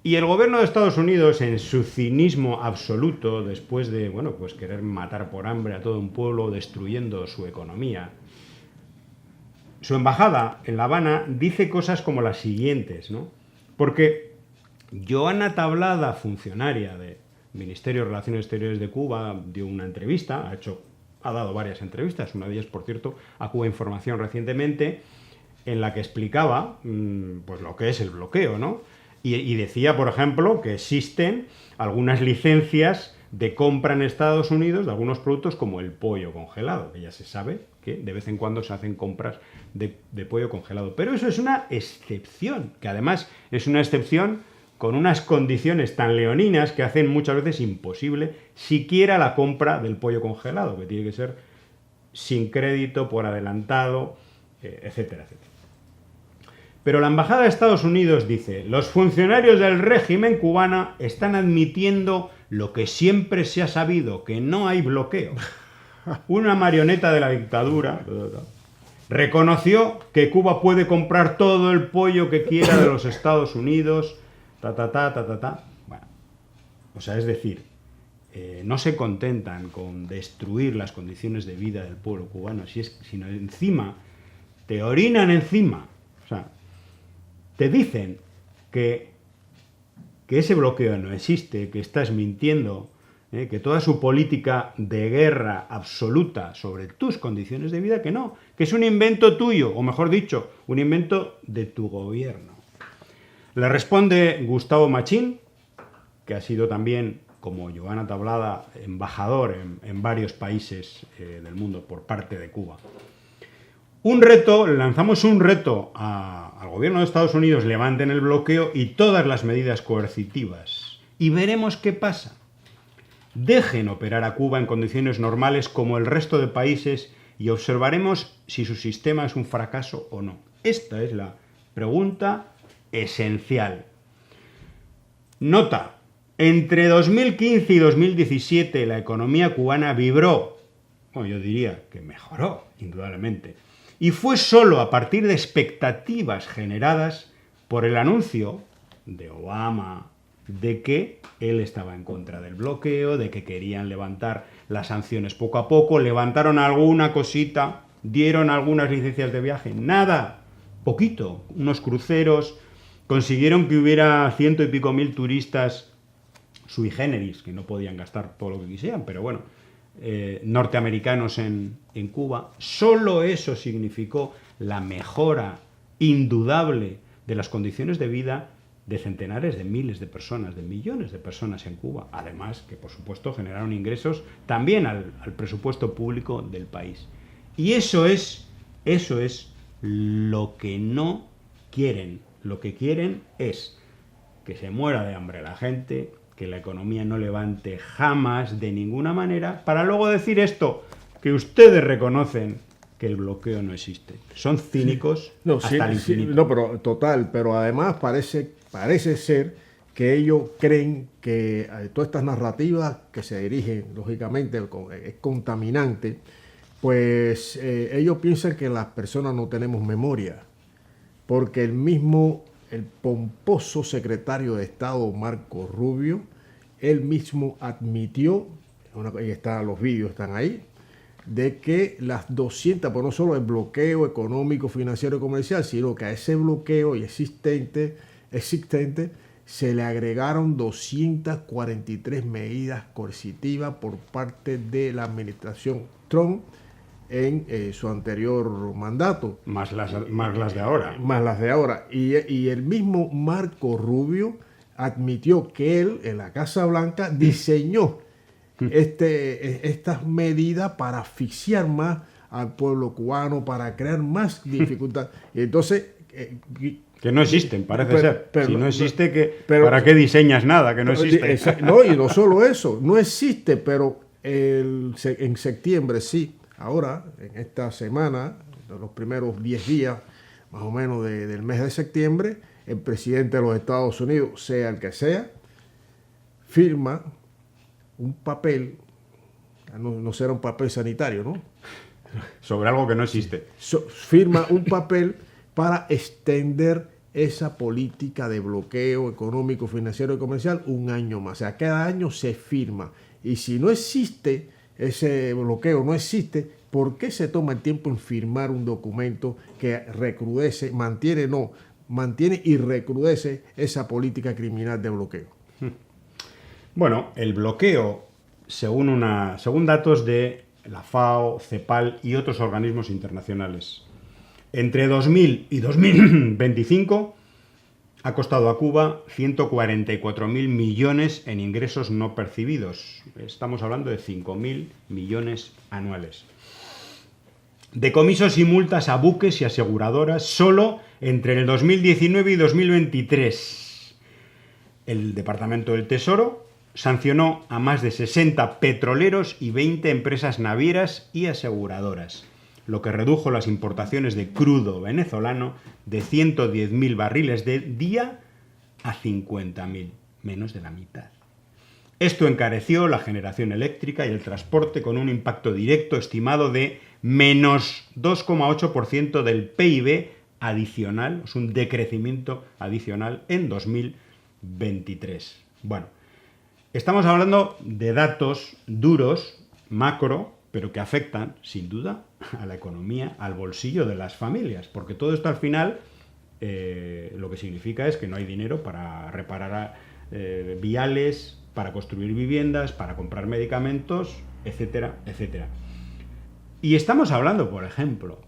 Y el gobierno de Estados Unidos, en su cinismo absoluto, después de, bueno, pues querer matar por hambre a todo un pueblo, destruyendo su economía, su embajada en La Habana dice cosas como las siguientes, ¿no? Porque Joana Tablada, funcionaria del Ministerio de Relaciones Exteriores de Cuba, dio una entrevista, ha dado varias entrevistas, una de ellas, por cierto, a Cuba Información recientemente, en la que explicaba pues lo que es el bloqueo, ¿no? Y decía, por ejemplo, que existen algunas licencias de compra en Estados Unidos de algunos productos como el pollo congelado, que ya se sabe que de vez en cuando se hacen compras de pollo congelado. Pero eso es una excepción, que además es una excepción con unas condiciones tan leoninas que hacen muchas veces imposible siquiera la compra del pollo congelado, que tiene que ser sin crédito, por adelantado, etcétera, etcétera. Pero la Embajada de Estados Unidos dice: los funcionarios del régimen cubano están admitiendo lo que siempre se ha sabido, que no hay bloqueo. Una marioneta de la dictadura reconoció que Cuba puede comprar todo el pollo que quiera de los Estados Unidos, Bueno, o sea, es decir, no se contentan con destruir las condiciones de vida del pueblo cubano, sino encima te orinan encima. O sea, te dicen que ese bloqueo no existe, que estás mintiendo, que toda su política de guerra absoluta sobre tus condiciones de vida, que no, que es un invento tuyo, o mejor dicho, un invento de tu gobierno. Le responde Gustavo Machín, que ha sido también, como Joana Tablada, embajador en varios países del mundo por parte de Cuba. Lanzamos un reto al gobierno de Estados Unidos: levanten el bloqueo y todas las medidas coercitivas, y veremos qué pasa. Dejen operar a Cuba en condiciones normales como el resto de países y observaremos si su sistema es un fracaso o no. Esta es la pregunta esencial. Nota: entre 2015 y 2017 la economía cubana vibró, bueno, yo diría que mejoró, indudablemente. Y fue solo a partir de expectativas generadas por el anuncio de Obama de que él estaba en contra del bloqueo, de que querían levantar las sanciones poco a poco, levantaron alguna cosita, dieron algunas licencias de viaje, nada, poquito, unos cruceros, consiguieron que hubiera 100 y pico mil turistas sui generis, que no podían gastar todo lo que quisieran, pero bueno, norteamericanos en Cuba. Solo eso significó la mejora indudable de las condiciones de vida de centenares de miles de personas, de millones de personas en Cuba. Además que, por supuesto, generaron ingresos también al presupuesto público del país. Y eso es lo que no quieren. Lo que quieren es que se muera de hambre la gente, que la economía no levante jamás de ninguna manera, para luego decir esto, que ustedes reconocen que el bloqueo no existe. Son cínicos hasta el infinito. No, pero total, pero además parece ser que ellos creen que todas estas narrativas que se dirigen, lógicamente, es contaminante, pues ellos piensan que las personas no tenemos memoria, porque el pomposo secretario de Estado Marco Rubio, él mismo admitió, los vídeos están ahí, de que las 200, pues no solo el bloqueo económico, financiero y comercial, sino que a ese bloqueo existente se le agregaron 243 medidas coercitivas por parte de la administración Trump en su anterior mandato. Más las de ahora. Más las de ahora. Y el mismo Marco Rubio admitió que él, en la Casa Blanca, diseñó estas medidas para asfixiar más al pueblo cubano, para crear más dificultad. Y entonces... que no existen, parece ser. Si no existe, ¿para qué diseñas nada que no existe? No, y no solo eso, no existe, pero en septiembre sí. Ahora, en esta semana, en los primeros 10 días, más o menos del mes de septiembre, el presidente de los Estados Unidos, sea el que sea, firma un papel, no será un papel sanitario, ¿no? Sobre algo que no existe. Firma un papel para extender esa política de bloqueo económico, financiero y comercial un año más. O sea, cada año se firma. Y si no existe ese bloqueo, no existe, ¿por qué se toma el tiempo en firmar un documento que recrudece, mantiene y recrudece esa política criminal de bloqueo? Bueno, el bloqueo, según datos de la FAO, CEPAL y otros organismos internacionales, entre 2000 y 2025 ha costado a Cuba 144.000 millones en ingresos no percibidos. Estamos hablando de 5.000 millones anuales. Decomisos y multas a buques y aseguradoras solo entre el 2019 y 2023. El Departamento del Tesoro sancionó a más de 60 petroleros y 20 empresas navieras y aseguradoras, lo que redujo las importaciones de crudo venezolano de 110.000 barriles de día a 50.000, menos de la mitad. Esto encareció la generación eléctrica y el transporte con un impacto directo estimado de menos 2,8% del PIB adicional, es un decrecimiento adicional en 2023. Bueno, estamos hablando de datos duros, macro, pero que afectan, sin duda, a la economía, al bolsillo de las familias, porque todo esto al final lo que significa es que no hay dinero para reparar viales, para construir viviendas, para comprar medicamentos, etcétera, etcétera. Y estamos hablando, por ejemplo,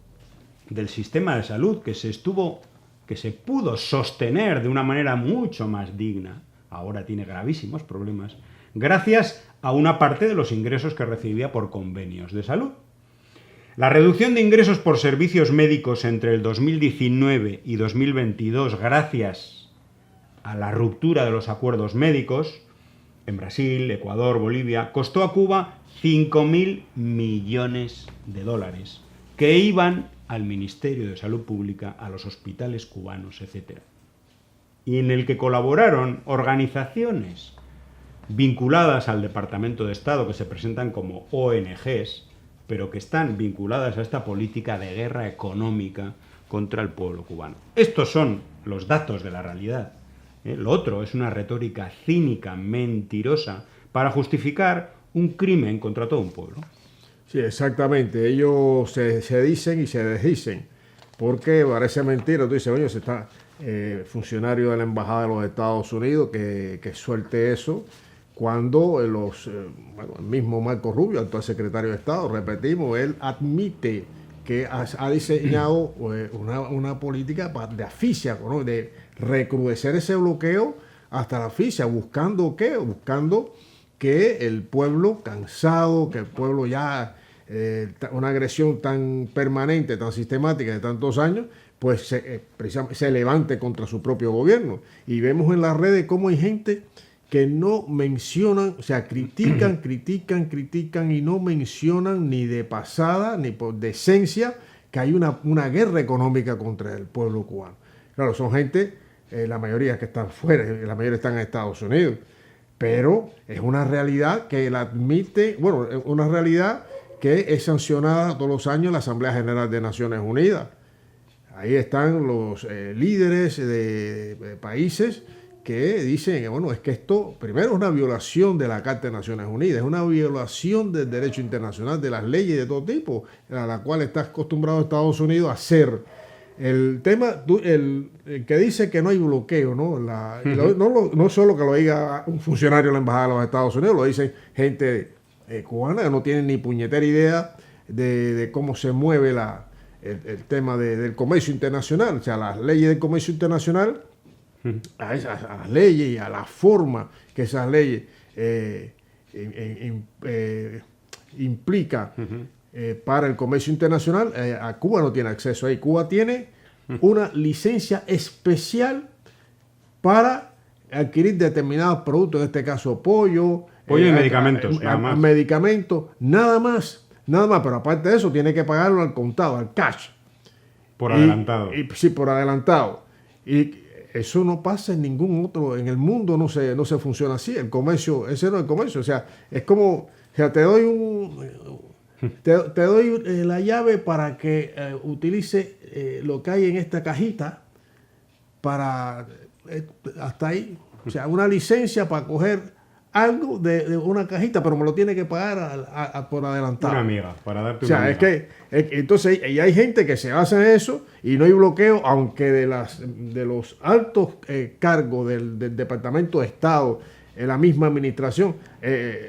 del sistema de salud que se pudo sostener de una manera mucho más digna, ahora tiene gravísimos problemas, gracias a una parte de los ingresos que recibía por convenios de salud. La reducción de ingresos por servicios médicos entre el 2019 y 2022, gracias a la ruptura de los acuerdos médicos, en Brasil, Ecuador, Bolivia, costó a Cuba 5.000 millones de dólares, que iban al Ministerio de Salud Pública, a los hospitales cubanos, etc. Y en el que colaboraron organizaciones vinculadas al Departamento de Estado, que se presentan como ONGs, pero que están vinculadas a esta política de guerra económica contra el pueblo cubano. Estos son los datos de la realidad. Lo otro es una retórica cínica, mentirosa, para justificar un crimen contra todo un pueblo. Sí, exactamente. Ellos se dicen y se desdicen. Porque parece mentira. Tú dices, oye, se está funcionario de la Embajada de los Estados Unidos que suelte eso, cuando el mismo Marco Rubio, actual secretario de Estado, repetimos, él admite que ha diseñado una política de asfixia, ¿no? De recrudecer ese bloqueo hasta la asfixia. ¿Buscando qué? Buscando que el pueblo cansado, que el pueblo ya, una agresión tan permanente, tan sistemática de tantos años, pues se levante contra su propio gobierno. Y vemos en las redes cómo hay gente que no mencionan, o sea, critican y no mencionan ni de pasada, ni por decencia, que hay una guerra económica contra el pueblo cubano. Claro, son gente, la mayoría que están fuera, la mayoría están en Estados Unidos, pero es una realidad que la admite, bueno, una realidad que es sancionada todos los años en la Asamblea General de Naciones Unidas. Ahí están los líderes de países que dicen, bueno, es que esto primero es una violación de la Carta de Naciones Unidas, es una violación del derecho internacional, de las leyes de todo tipo, a la cual está acostumbrado Estados Unidos a hacer. El tema, el que dice que no hay bloqueo, ¿no? No solo que lo diga un funcionario de la Embajada de los Estados Unidos, lo dicen gente cubana que no tiene ni puñetera idea de cómo se mueve el tema del comercio internacional, o sea, las leyes del comercio internacional, a las leyes y a la forma que esas leyes implican para el comercio internacional. A Cuba no tiene acceso ahí. Cuba tiene una licencia especial para adquirir determinados productos, en este caso pollo y medicamentos, nada más, pero aparte de eso tiene que pagarlo al contado, al cash. Por adelantado. Sí, por adelantado. Y eso no pasa en ningún otro, en el mundo no se funciona así. El comercio, ese no es el comercio. O sea, es como, o sea, te doy la llave para que utilice lo que hay en esta cajita hasta ahí. O sea, una licencia para coger algo de una cajita, pero me lo tiene que pagar por adelantado. Una amiga, para darte O sea, una amiga. Entonces, y hay gente que se basa en eso y no hay bloqueo, aunque de los altos cargos del Departamento de Estado, en la misma administración,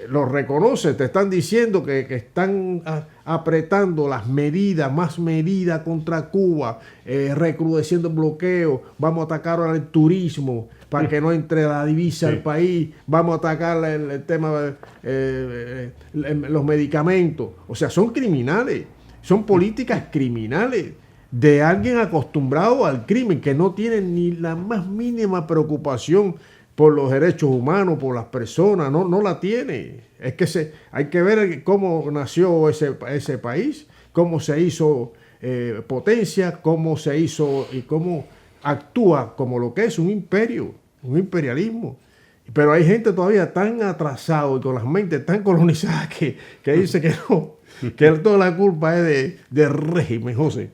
los reconoce, te están diciendo que están apretando las medidas, más medidas contra Cuba, recrudeciendo el bloqueo, vamos a atacar ahora el turismo para que no entre la divisa al país, vamos a atacar el tema de los medicamentos. O sea, son criminales, son políticas criminales de alguien acostumbrado al crimen, que no tiene ni la más mínima preocupación por los derechos humanos, por las personas, no la tiene. Es que hay que ver cómo nació ese país, cómo se hizo potencia, cómo se hizo y cómo actúa como lo que es un imperio, un imperialismo. Pero hay gente todavía tan atrasado y con las mentes tan colonizadas que dice que no, que toda la culpa es del régimen, José.